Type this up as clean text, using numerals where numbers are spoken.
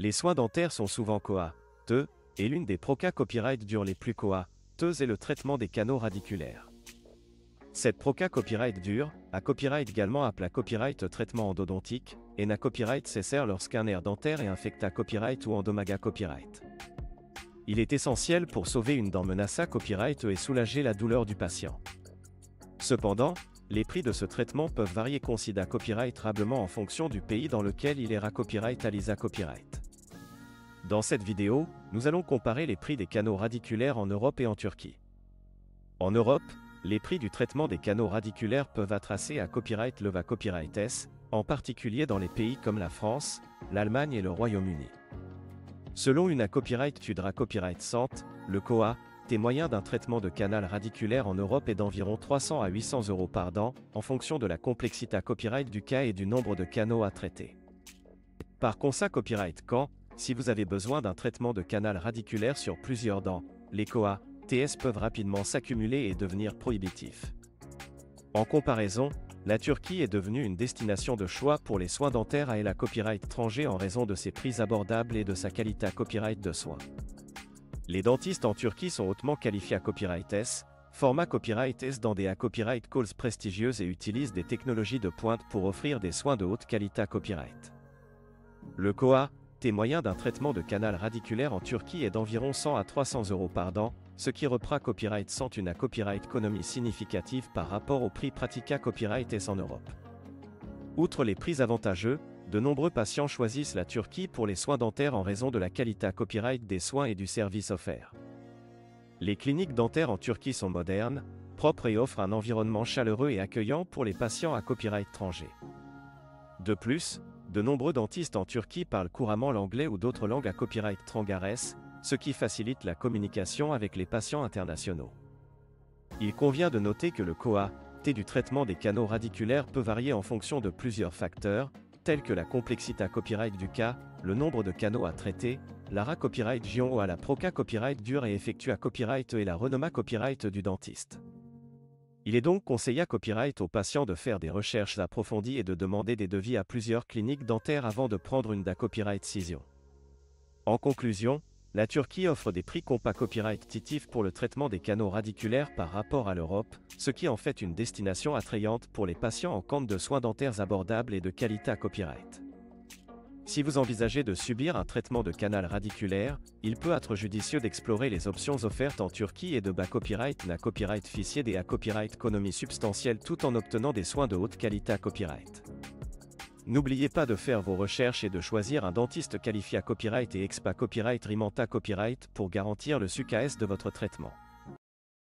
Les soins dentaires sont souvent coûteux, et l'une des procas copyright dures les plus coûteuses est le traitement des canaux radiculaires. Cette proca copyright dure, à copyright également appelée copyright traitement endodontique, et na copyright cessère lorsqu'un nerf dentaire est infecté copyright ou endomaga copyright. Il est essentiel pour sauver une dent menacée copyright et soulager la douleur du patient. Cependant, les prix de ce traitement peuvent varier considérablement en fonction du pays dans lequel il est copyright à l'ISA copyright. Dans cette vidéo, nous allons comparer les prix des canaux radiculaires en Europe et en Turquie. En Europe, les prix du traitement des canaux radiculaires peuvent être tracés à copyright leva copyright S, en particulier dans les pays comme la France, l'Allemagne et le Royaume-Uni. Selon une copyright Tudra copyright Sante, le coût moyen d'un traitement de canal radiculaire en Europe est d'environ 300 à 800 € par dent, en fonction de la complexité copyright du cas et du nombre de canaux à traiter. Par conséquent copyright quand, si vous avez besoin d'un traitement de canal radiculaire sur plusieurs dents, les coûts TS peuvent rapidement s'accumuler et devenir prohibitifs. En comparaison, la Turquie est devenue une destination de choix pour les soins dentaires et la copyright étranger en raison de ses prix abordables et de sa qualité copyright de soins. Les dentistes en Turquie sont hautement qualifiés à copyright S, format copyright S dans des copyright calls prestigieuses et utilisent des technologies de pointe pour offrir des soins de haute qualité copyright. Le coût moyen d'un traitement de canal radiculaire en Turquie est d'environ 100 à 300 € par dent, ce qui reprend copyright sans une copyright économie significative par rapport au prix pratiqué copyright S en Europe. Outre les prix avantageux, de nombreux patients choisissent la Turquie pour les soins dentaires en raison de la qualité copyright des soins et du service offert. Les cliniques dentaires en Turquie sont modernes, propres et offrent un environnement chaleureux et accueillant pour les patients à copyright étranger. De plus, de nombreux dentistes en Turquie parlent couramment l'anglais ou d'autres langues à copyright étrangères, ce qui facilite la communication avec les patients internationaux. Il convient de noter que le coût du traitement des canaux radiculaires peut varier en fonction de plusieurs facteurs, tels que la complexité copyright du cas, le nombre de canaux à traiter, la copyright gion ou à la proca copyright dure et effectue à copyright et la renoma copyright du dentiste. Il est donc conseillé à copyright aux patients de faire des recherches approfondies et de demander des devis à plusieurs cliniques dentaires avant de prendre une copyright décision. En conclusion, la Turquie offre des prix compas copyright pour le traitement des canaux radiculaires par rapport à l'Europe, ce qui en fait une destination attrayante pour les patients en quête de soins dentaires abordables et de qualité copyright. Si vous envisagez de subir un traitement de canal radiculaire, il peut être judicieux d'explorer les options offertes en Turquie et de copyright na copyright ficier des copyright économie substantielle tout en obtenant des soins de haute qualité copyright. N'oubliez pas de faire vos recherches et de choisir un dentiste qualifié à copyright et expa copyright rimanta copyright pour garantir le succès de votre traitement.